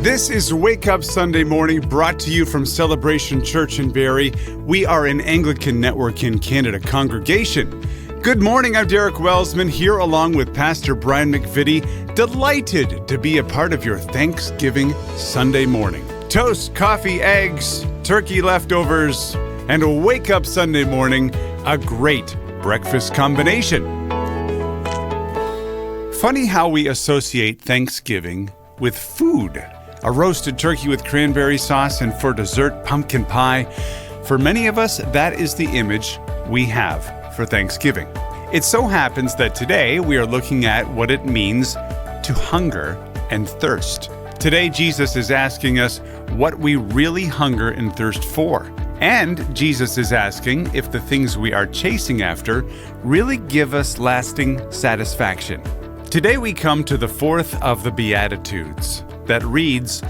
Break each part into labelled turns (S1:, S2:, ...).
S1: This is Wake Up Sunday Morning, brought to you from Celebration Church in Barrie. We are an Anglican Network in Canada congregation. Good morning, I'm Derek Welsman here along with Pastor Brian McVitty. Delighted to be a part of your Thanksgiving Sunday morning. Toast, coffee, eggs, turkey leftovers, and a Wake Up Sunday morning, a great breakfast combination. Funny how we associate Thanksgiving with food. A roasted turkey with cranberry sauce, and for dessert, pumpkin pie. For many of us, that is the image we have for Thanksgiving. It so happens that today we are looking at what it means to hunger and thirst. Today, Jesus is asking us what we really hunger and thirst for. And Jesus is asking if the things we are chasing after really give us lasting satisfaction. Today we come to the fourth of the Beatitudes that reads,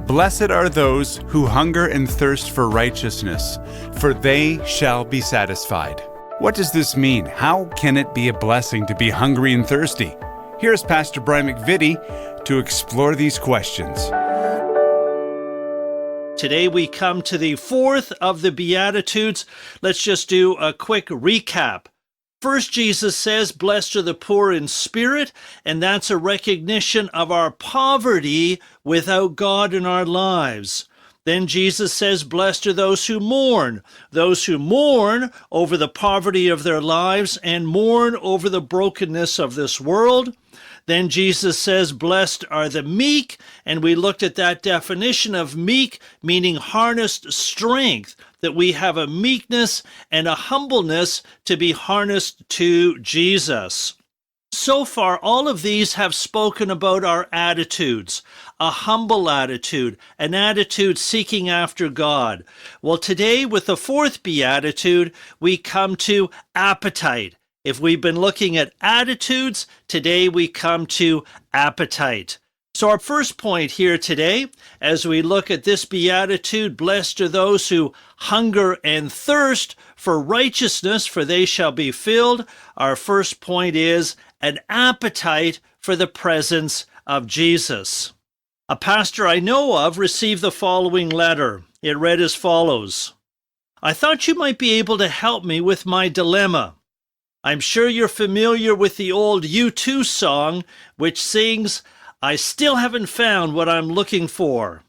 S1: "Blessed are those who hunger and thirst for righteousness, for they shall be satisfied." What does this mean? How can it be a blessing to be hungry and thirsty? Here's Pastor Brian McVitty to explore these questions.
S2: Today we come to the fourth of the Beatitudes. Let's just do a quick recap. First, Jesus says, blessed are the poor in spirit, and that's a recognition of our poverty without God in our lives. Then Jesus says, blessed are those who mourn over the poverty of their lives and mourn over the brokenness of this world. Then Jesus says, blessed are the meek, and we looked at that definition of meek, meaning harnessed strength, that we have a meekness and a humbleness to be harnessed to Jesus. So far, all of these have spoken about our attitudes, a humble attitude, an attitude seeking after God. Well, today with the fourth beatitude, we come to appetite. If we've been looking at attitudes, today we come to appetite. So our first point here today, as we look at this beatitude, blessed are those who hunger and thirst for righteousness, for they shall be filled. Our first point is an appetite for the presence of Jesus. A pastor I know of received the following letter. It read as follows: I thought you might be able to help me with my dilemma. I'm sure you're familiar with the old U2 song, which sings, I still haven't found what I'm looking for.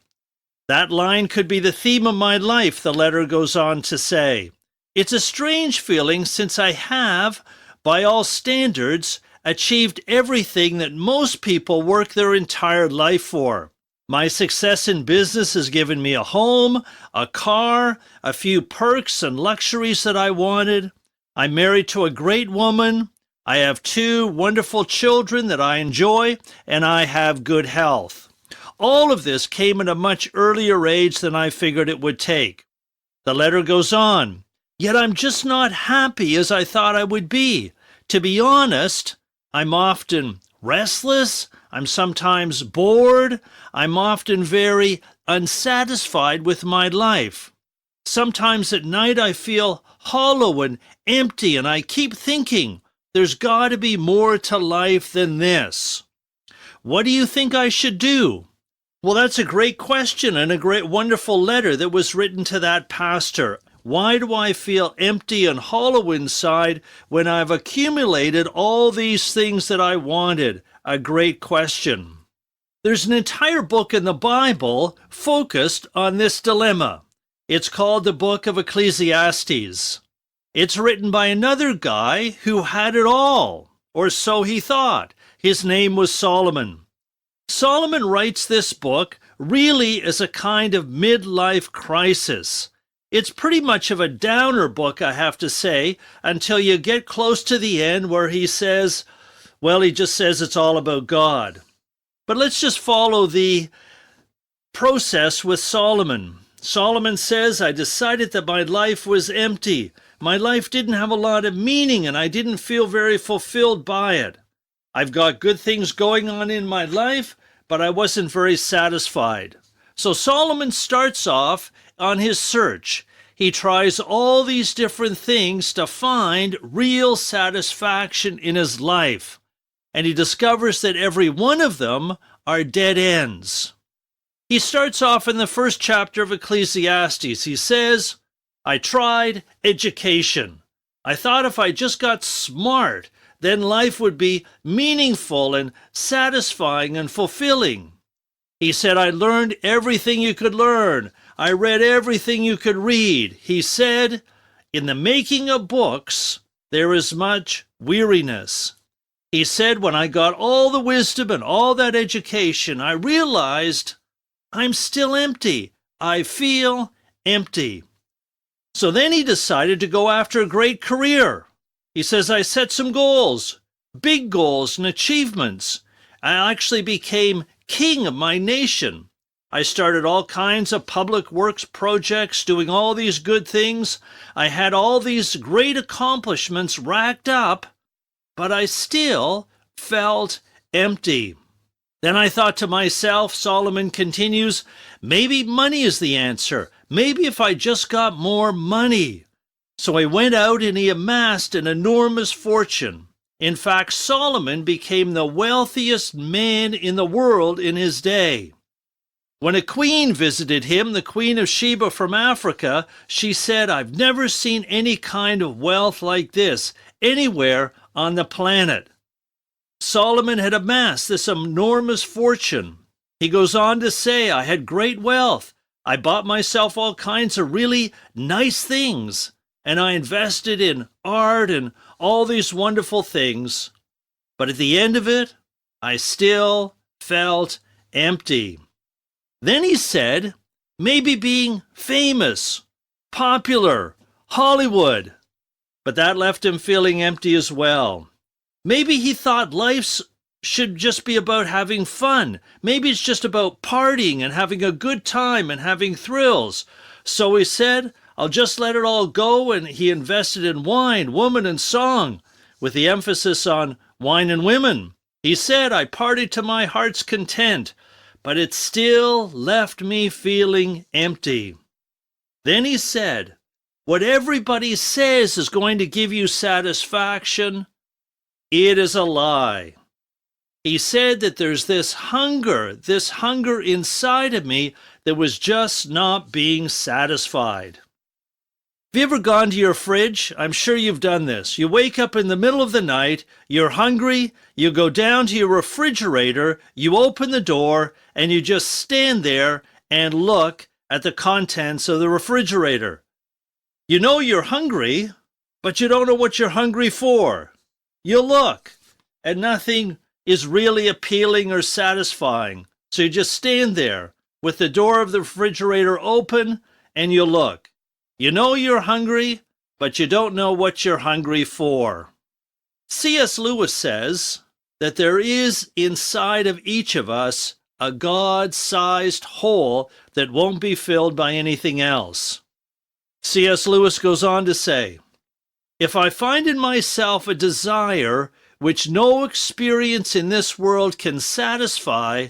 S2: That line could be the theme of my life, the letter goes on to say. It's a strange feeling since I have, by all standards, achieved everything that most people work their entire life for. My success in business has given me a home, a car, a few perks and luxuries that I wanted. I'm married to a great woman. I have 2 wonderful children that I enjoy, and I have good health. All of this came at a much earlier age than I figured it would take. The letter goes on, yet I'm just not happy as I thought I would be. To be honest, I'm often restless, I'm sometimes bored, I'm often very unsatisfied with my life. Sometimes at night I feel hollow and empty, and I keep thinking, there's got to be more to life than this. What do you think I should do? Well, that's a great question and a great, wonderful letter that was written to that pastor. Why do I feel empty and hollow inside when I've accumulated all these things that I wanted? A great question. There's an entire book in the Bible focused on this dilemma. It's called the book of Ecclesiastes. It's written by another guy who had it all, or so he thought. His name was Solomon. Solomon writes this book really as a kind of midlife crisis. It's pretty much of a downer book, I have to say, until you get close to the end where he says, well, he just says it's all about God. But let's just follow the process with Solomon. Solomon says, I decided that my life was empty. My life didn't have a lot of meaning, and I didn't feel very fulfilled by it. I've got good things going on in my life, but I wasn't very satisfied. So Solomon starts off on his search. He tries all these different things to find real satisfaction in his life. And he discovers that every one of them are dead ends. He starts off in the first chapter of Ecclesiastes. He says, I tried education. I thought if I just got smart, then life would be meaningful and satisfying and fulfilling. He said, I learned everything you could learn. I read everything you could read. He said, in the making of books, there is much weariness. He said, when I got all the wisdom and all that education, I realized I'm still empty. I feel empty. So then he decided to go after a great career. He says, I set some goals, big goals and achievements. I actually became king of my nation. I started all kinds of public works projects, doing all these good things. I had all these great accomplishments racked up, but I still felt empty. Then I thought to myself, Solomon continues, maybe money is the answer. Maybe if I just got more money. So he went out and he amassed an enormous fortune. In fact, Solomon became the wealthiest man in the world in his day. When a queen visited him, the Queen of Sheba from Africa, she said, I've never seen any kind of wealth like this anywhere on the planet. Solomon had amassed this enormous fortune. He goes on to say, I had great wealth. I bought myself all kinds of really nice things, and I invested in art and all these wonderful things. But at the end of it, I still felt empty. Then he said, maybe being famous, popular, Hollywood. But that left him feeling empty as well. Maybe he thought life should just be about having fun. Maybe it's just about partying and having a good time and having thrills. So he said, I'll just let it all go, and he invested in wine, woman, and song, with the emphasis on wine and women. He said, I partied to my heart's content, but it still left me feeling empty. Then he said, what everybody says is going to give you satisfaction, it is a lie. He said that there's this hunger inside of me that was just not being satisfied. Have you ever gone to your fridge? I'm sure you've done this. You wake up in the middle of the night, you're hungry, you go down to your refrigerator, you open the door, and you just stand there and look at the contents of the refrigerator. You know you're hungry, but you don't know what you're hungry for. You look, and nothing is really appealing or satisfying. So you just stand there with the door of the refrigerator open, and you look. You know you're hungry, but you don't know what you're hungry for. C.S. Lewis says that there is inside of each of us a God-sized hole that won't be filled by anything else. C.S. Lewis goes on to say, if I find in myself a desire which no experience in this world can satisfy,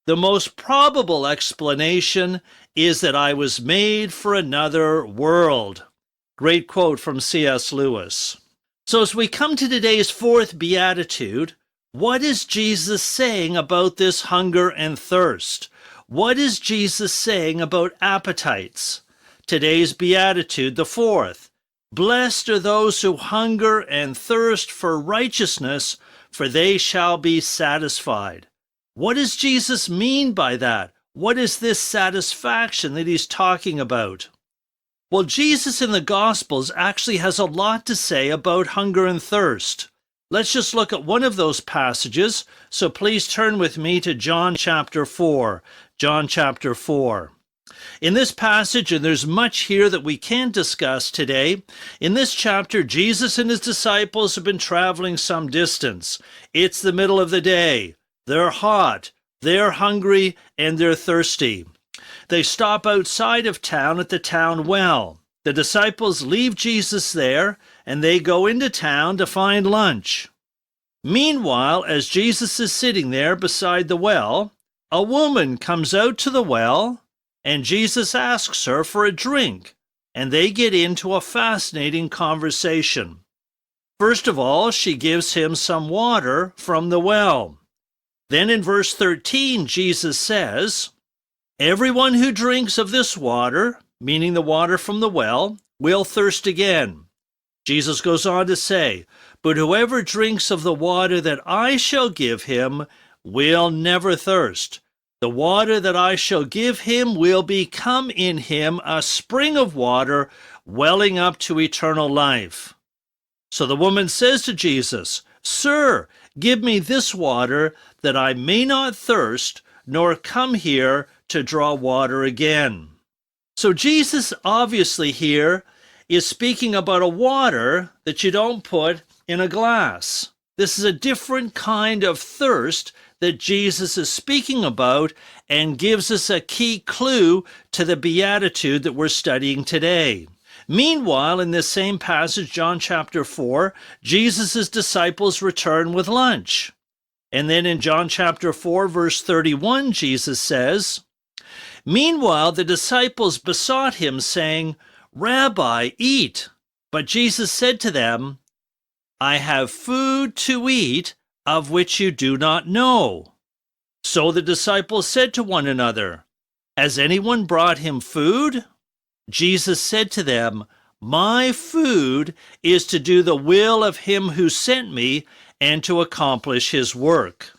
S2: the most probable explanation is that I was made for another world. Great quote from C.S. Lewis. So as we come to today's fourth beatitude, what is Jesus saying about this hunger and thirst? What is Jesus saying about appetites? Today's beatitude, the fourth. Blessed are those who hunger and thirst for righteousness, for they shall be satisfied. What does Jesus mean by that? What is this satisfaction that he's talking about? Well, Jesus in the Gospels actually has a lot to say about hunger and thirst. Let's just look at one of those passages. So please turn with me to John chapter 4. John chapter 4. In this passage, and there's much here that we can't discuss today, in this chapter, Jesus and his disciples have been traveling some distance. It's the middle of the day. They're hot, they're hungry, and they're thirsty. They stop outside of town at the town well. The disciples leave Jesus there, and they go into town to find lunch. Meanwhile, as Jesus is sitting there beside the well, a woman comes out to the well, and Jesus asks her for a drink, and they get into a fascinating conversation. First of all, she gives him some water from the well. Then in verse 13, Jesus says, Everyone who drinks of this water, meaning the water from the well, will thirst again. Jesus goes on to say, but whoever drinks of the water that I shall give him will never thirst. The water that I shall give him will become in him a spring of water welling up to eternal life. So the woman says to Jesus, Sir, give me this water that I may not thirst, nor come here to draw water again. So Jesus obviously here is speaking about a water that you don't put in a glass. This is a different kind of thirst that Jesus is speaking about and gives us a key clue to the beatitude that we're studying today. Meanwhile, in this same passage, John chapter 4, Jesus' disciples return with lunch. And then in John chapter 4, verse 31, Jesus says, Meanwhile, the disciples besought him, saying, Rabbi, eat. But Jesus said to them, I have food to eat of which you do not know. So the disciples said to one another, Has anyone brought him food? Jesus said to them, My food is to do the will of him who sent me and to accomplish his work.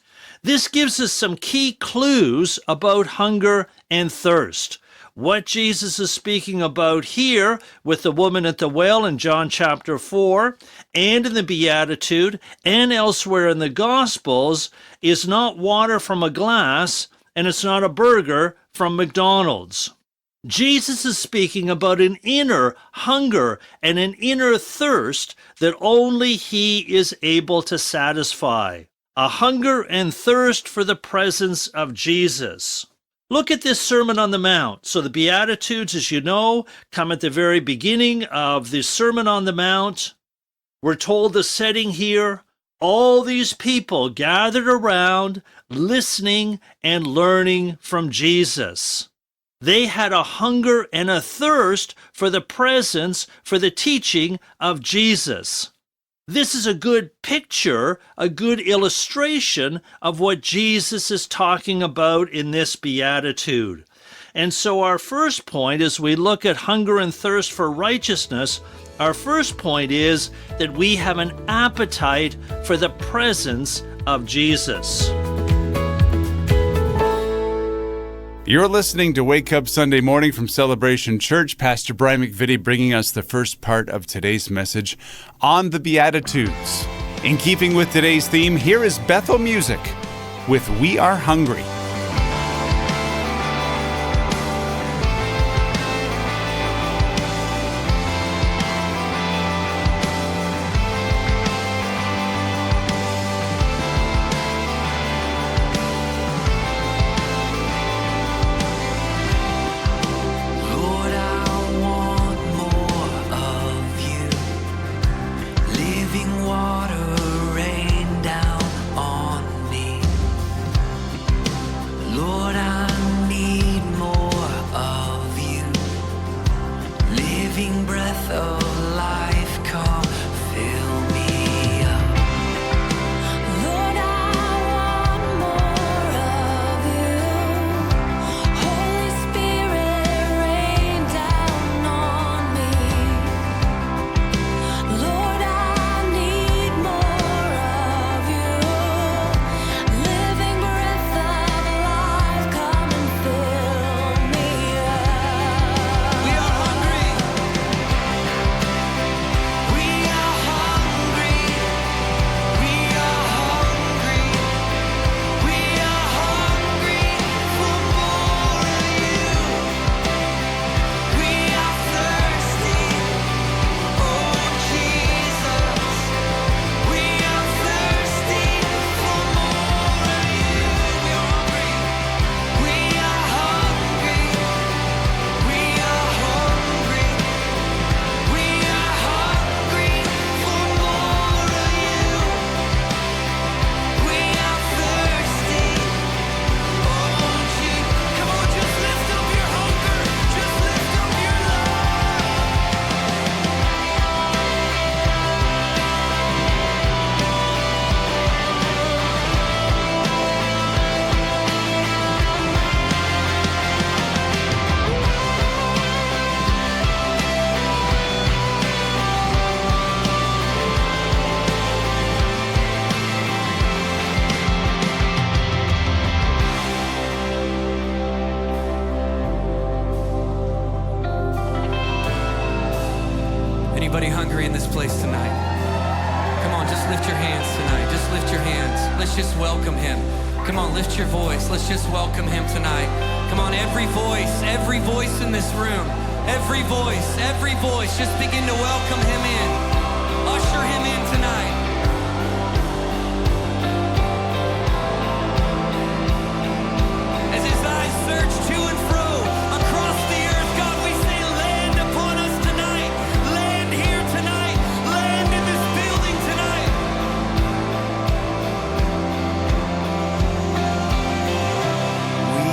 S2: This gives us some key clues about hunger and thirst. What Jesus is speaking about here with the woman at the well in John chapter 4 and in the Beatitude and elsewhere in the Gospels is not water from a glass and it's not a burger from McDonald's. Jesus is speaking about an inner hunger and an inner thirst that only he is able to satisfy. A hunger and thirst for the presence of Jesus. Look at this Sermon on the Mount. So the Beatitudes, as you know, come at the very beginning of the Sermon on the Mount. We're told the setting here, all these people gathered around, listening and learning from Jesus. They had a hunger and a thirst for the presence, for the teaching of Jesus. This is a good picture, a good illustration of what Jesus is talking about in this beatitude. And so our first point, as we look at hunger and thirst for righteousness, our first point is that we have an appetite for the presence of Jesus.
S1: You're listening to Wake Up Sunday Morning from Celebration Church. Pastor Brian McVitty bringing us the first part of today's message on the Beatitudes. In keeping with today's theme, here is Bethel Music with We Are Hungry.
S3: Anybody hungry in this place tonight? Come on, just lift your hands tonight. Just lift your hands. Let's just welcome him. Come on, lift your voice. Let's just welcome him tonight. Come on, every voice in this room, every voice, just begin to welcome him in. Usher him in tonight. As his eyes search to and fro across the earth, God, we say, land upon us tonight. Land here tonight. Land in this building tonight. We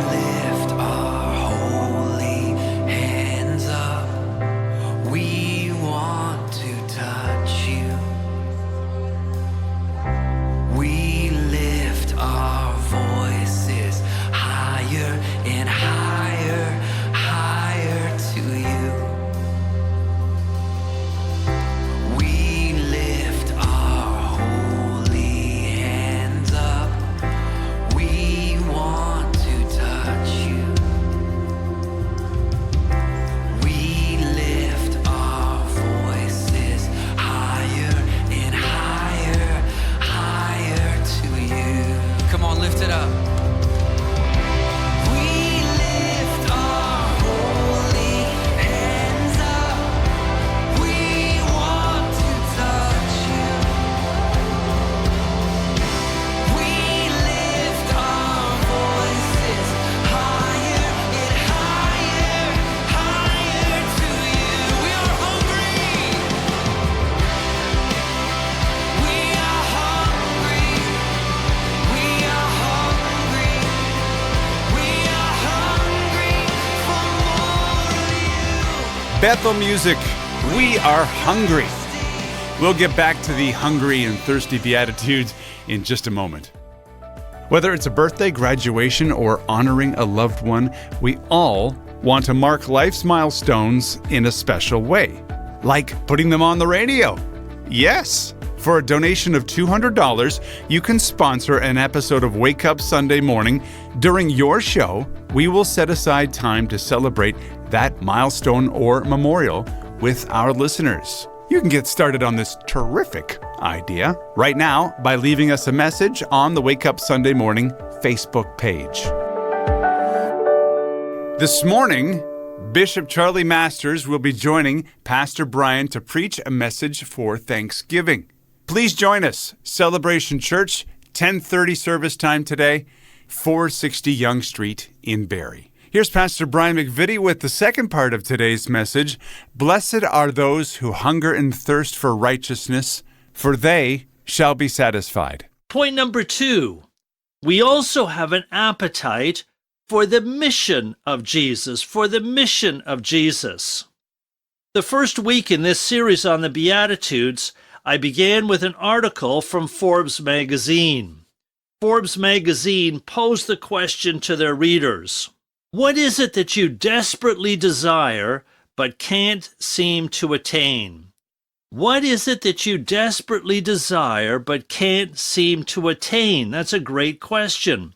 S3: lift our holy hands up. We want to touch you. We lift our voices higher and higher, higher to you. We lift our holy hands up. We want to touch you. We lift our voices higher and higher, higher to you. Come on, lift it up. We lift our holy hands up. We want to touch you. We lift our voices higher and higher, higher to you. We are hungry. We are hungry. We are hungry. We are hungry for more of you.
S1: Bethel Music, we are hungry. We'll get back to the hungry and thirsty Beatitudes in just a moment. Whether it's a birthday, graduation, or honoring a loved one, we all want to mark life's milestones in a special way, like putting them on the radio. Yes! For a donation of $200, you can sponsor an episode of Wake Up Sunday Morning. During your show, we will set aside time to celebrate that milestone or memorial with our listeners. You can get started on this terrific idea right now by leaving us a message on the Wake Up Sunday Morning Facebook page. This morning, Bishop Charlie Masters will be joining Pastor Brian to preach a message for Thanksgiving. Please join us. Celebration Church, 10:30 service time today, 460 Yonge Street in Barrie. Here's Pastor Brian McVitty with the second part of today's message. Blessed are those who hunger and thirst for righteousness, for they shall be satisfied.
S2: Point number 2, we also have an appetite for the mission of Jesus, for the mission of Jesus. The first week in this series on the Beatitudes, I began with an article from Forbes magazine. Forbes magazine posed the question to their readers: what is it that you desperately desire but can't seem to attain? What is it that you desperately desire but can't seem to attain? That's a great question.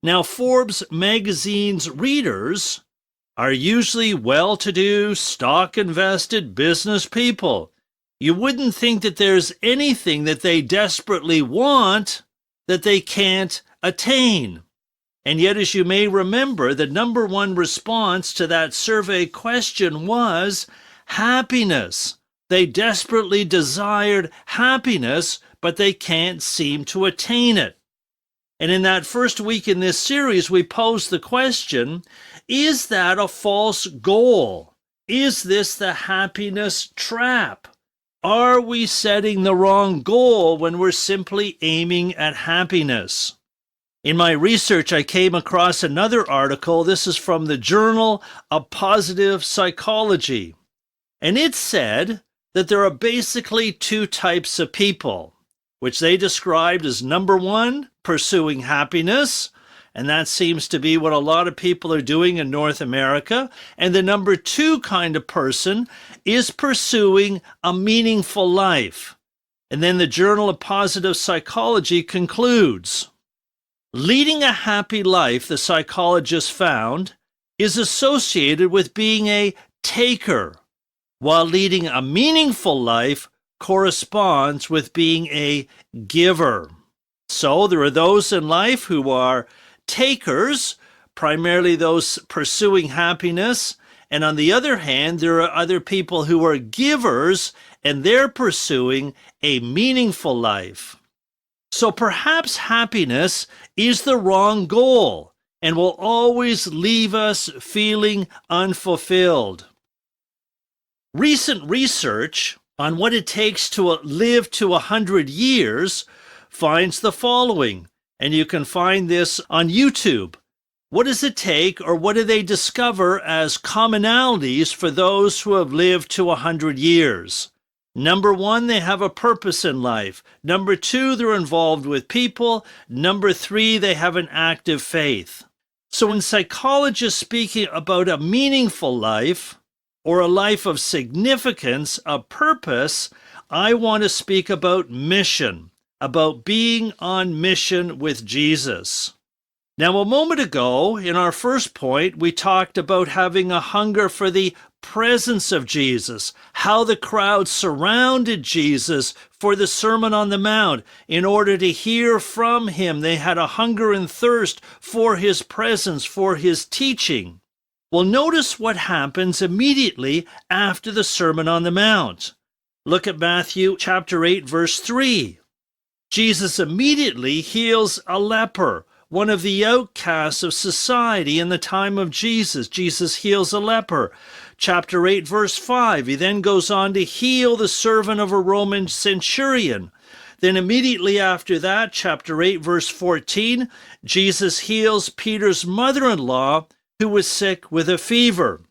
S2: Now, Forbes magazine's readers are usually well-to-do, stock-invested business people. You wouldn't think that there's anything that they desperately want that they can't attain. And yet, as you may remember, the number one response to that survey question was happiness. They desperately desired happiness, but they can't seem to attain it. And in that first week in this series, we posed the question, is that a false goal? Is this the happiness trap? Are we setting the wrong goal when we're simply aiming at happiness? In my research, I came across another article. This is from the Journal of Positive Psychology. And it said that there are basically two types of people, which they described as number 1, pursuing happiness, and that seems to be what a lot of people are doing in North America. And the number 2 kind of person is pursuing a meaningful life. And then the Journal of Positive Psychology concludes, leading a happy life, the psychologist found, is associated with being a taker, while leading a meaningful life corresponds with being a giver. So there are those in life who are takers, primarily those pursuing happiness. And on the other hand, there are other people who are givers, and they're pursuing a meaningful life. So perhaps happiness is the wrong goal and will always leave us feeling unfulfilled. Recent research on what it takes to live to 100 years finds the following, and you can find this on YouTube. What does it take, or what do they discover as commonalities for those who have lived to 100 years? Number one, they have a purpose in life. Number two, they're involved with people. Number three, they have an active faith. So when psychologists speaking about a meaningful life, or a life of significance, a purpose, I want to speak about mission, about being on mission with Jesus. Now, a moment ago, in our first point, we talked about having a hunger for the presence of Jesus, how the crowd surrounded Jesus for the Sermon on the Mount in order to hear from him. They had a hunger and thirst for his presence, for his teaching. Well, notice what happens immediately after the Sermon on the Mount. Look at Matthew chapter 8, verse 3. Jesus immediately heals a leper, one of the outcasts of society in the time of Jesus. Jesus heals a leper. Chapter 8, verse 5, he then goes on to heal the servant of a Roman centurion. Then immediately after that, chapter 8, verse 14, Jesus heals Peter's mother-in-law, who was sick with a fever.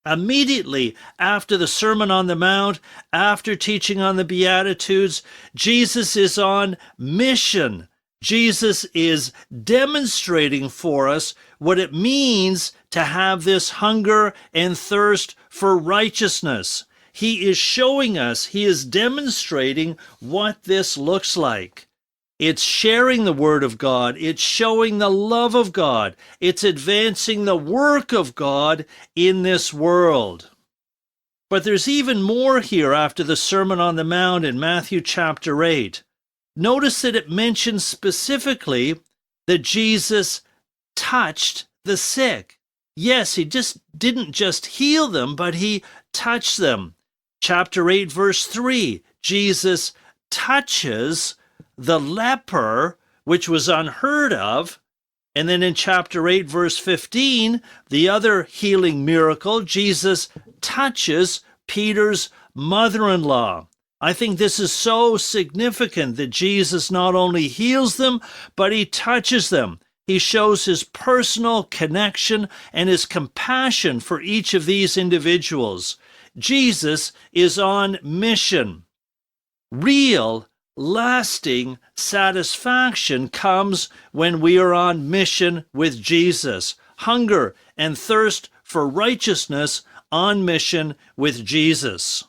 S2: Immediately after the Sermon on the Mount, after teaching on the Beatitudes, Jesus is on mission. Jesus is demonstrating for us what it means to have this hunger and thirst for righteousness. He is showing us, he is demonstrating what this looks like. It's sharing the Word of God. It's showing the love of God. It's advancing the work of God in this world. But there's even more here after the Sermon on the Mount in Matthew chapter 8. Notice that it mentions specifically that Jesus touched the sick. Yes, he didn't just heal them, but he touched them. Chapter 8, verse 3, Jesus touches the leper, which was unheard of. And then in chapter 8, verse 15, the other healing miracle, Jesus touches Peter's mother-in-law. I think this is so significant that Jesus not only heals them, but he touches them. He shows his personal connection and his compassion for each of these individuals. Jesus is on mission. Real, lasting satisfaction comes when we are on mission with Jesus. Hunger and thirst for righteousness on mission with Jesus.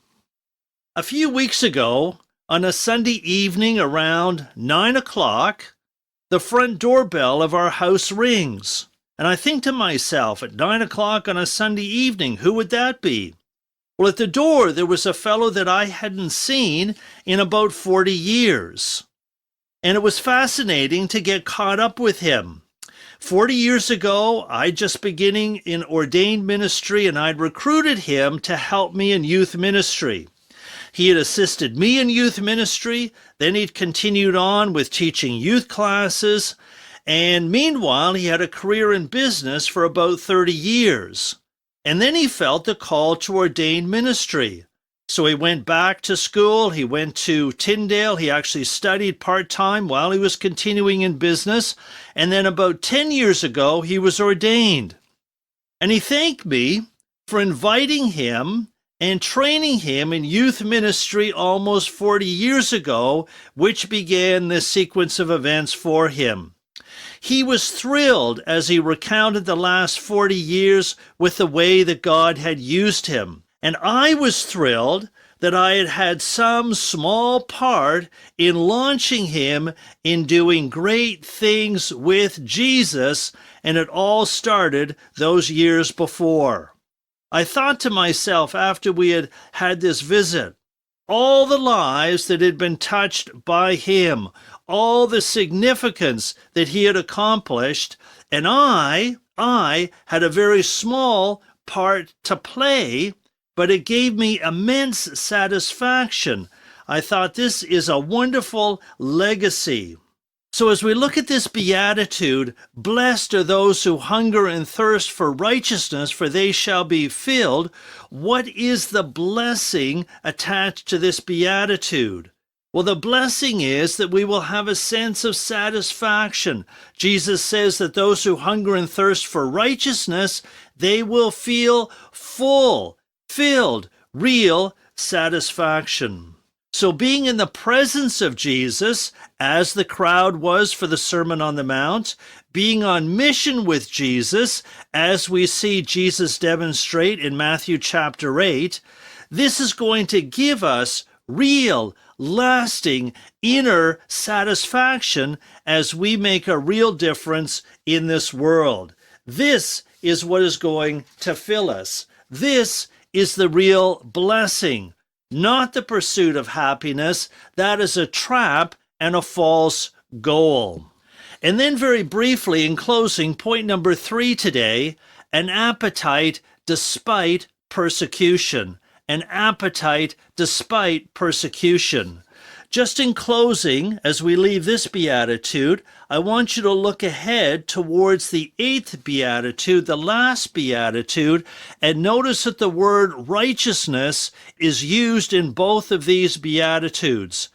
S2: A few weeks ago, on a Sunday evening around 9 o'clock, the front doorbell of our house rings. And I think to myself, at 9 o'clock on a Sunday evening, who would that be? Well, at the door, there was a fellow that I hadn't seen in about 40 years. And it was fascinating to get caught up with him. 40 years ago, I'd just beginning in ordained ministry, and I'd recruited him to help me in youth ministry. He had assisted me in youth ministry, then he'd continued on with teaching youth classes, and meanwhile, he had a career in business for about 30 years. And then he felt the call to ordained ministry. So he went back to school, he went to Tyndale, he actually studied part-time while he was continuing in business, and then about 10 years ago, he was ordained. And he thanked me for inviting him and training him in youth ministry almost 40 years ago, which began this sequence of events for him. He was thrilled as he recounted the last 40 years with the way that God had used him. And I was thrilled that I had had some small part in launching him in doing great things with Jesus, and it all started those years before. I thought to myself after we had had this visit, all the lives that had been touched by him, all the significance that he had accomplished, and I had a very small part to play, but it gave me immense satisfaction. I thought this is a wonderful legacy. So as we look at this beatitude, blessed are those who hunger and thirst for righteousness, for they shall be filled. What is the blessing attached to this beatitude? Well, the blessing is that we will have a sense of satisfaction. Jesus says that those who hunger and thirst for righteousness, they will feel full, filled, real satisfaction. So being in the presence of Jesus, as the crowd was for the Sermon on the Mount, being on mission with Jesus, as we see Jesus demonstrate in Matthew chapter 8, this is going to give us real, lasting, inner satisfaction as we make a real difference in this world. This is what is going to fill us. This is the real blessing. Not the pursuit of happiness. That is a trap and a false goal. And then very briefly, in closing, point number 3 today, an appetite despite persecution. An appetite despite persecution. Just in closing, as we leave this beatitude, I want you to look ahead towards the 8th beatitude, the last beatitude, and notice that the word righteousness is used in both of these beatitudes.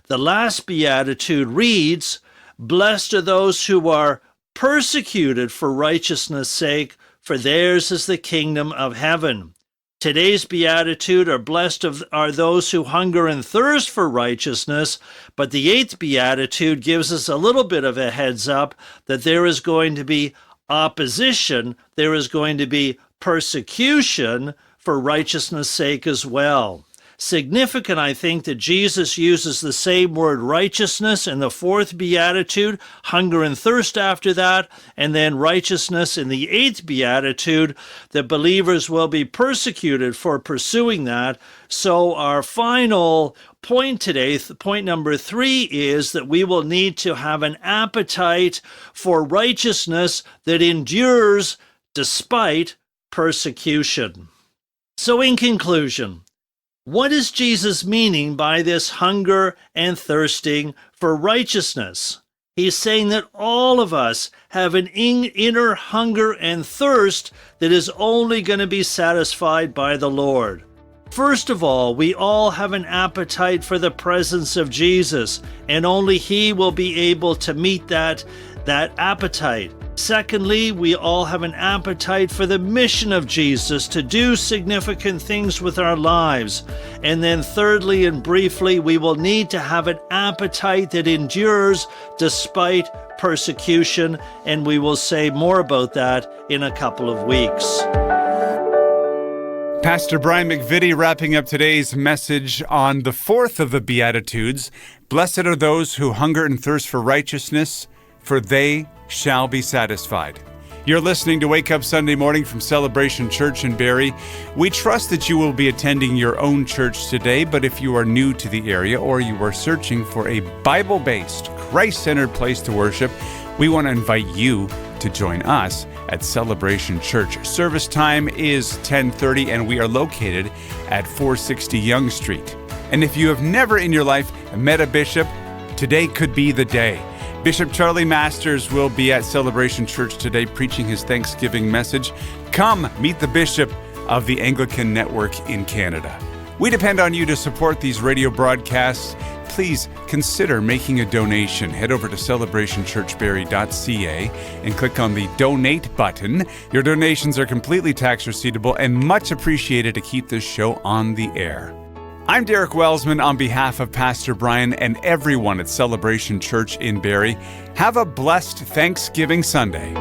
S2: The last beatitude reads, "Blessed are those who are persecuted for righteousness' sake, for theirs is the kingdom of heaven." Today's beatitude are blessed are those who hunger and thirst for righteousness, but the 8th beatitude gives us a little bit of a heads up that there is going to be opposition, there is going to be persecution for righteousness' sake as well. Significant, I think, that Jesus uses the same word righteousness in the 4th beatitude, hunger and thirst after that, and then righteousness in the 8th beatitude, that believers will be persecuted for pursuing that. So our final point today, point number 3, is that we will need to have an appetite for righteousness that endures despite persecution. So in conclusion, what is Jesus meaning by this hunger and thirsting for righteousness? He's saying that all of us have an inner hunger and thirst that is only going to be satisfied by the Lord. First of all, we all have an appetite for the presence of Jesus, and only He will be able to meet that appetite. Secondly, we all have an appetite for the mission of Jesus to do significant things with our lives. And then thirdly and briefly, we will need to have an appetite that endures despite persecution, and we will say more about that in a couple of weeks.
S1: Pastor Brian McVitty wrapping up today's message on the 4th of the Beatitudes. Blessed are those who hunger and thirst for righteousness, for they shall be satisfied. You're listening to Wake Up Sunday Morning from Celebration Church in Barrie. We trust that you will be attending your own church today, but if you are new to the area or you are searching for a Bible-based, Christ-centered place to worship, we want to invite you to join us at Celebration Church. Service time is 10:30 and we are located at 460 Yonge Street. And if you have never in your life met a bishop, today could be the day. Bishop Charlie Masters will be at Celebration Church today preaching his Thanksgiving message. Come meet the Bishop of the Anglican Network in Canada. We depend on you to support these radio broadcasts. Please consider making a donation. Head over to celebrationchurchbarrie.ca and click on the Donate button. Your donations are completely tax receivable and much appreciated to keep this show on the air. I'm Derek Welsman on behalf of Pastor Brian and everyone at Celebration Church in Barrie. Have a blessed Thanksgiving Sunday.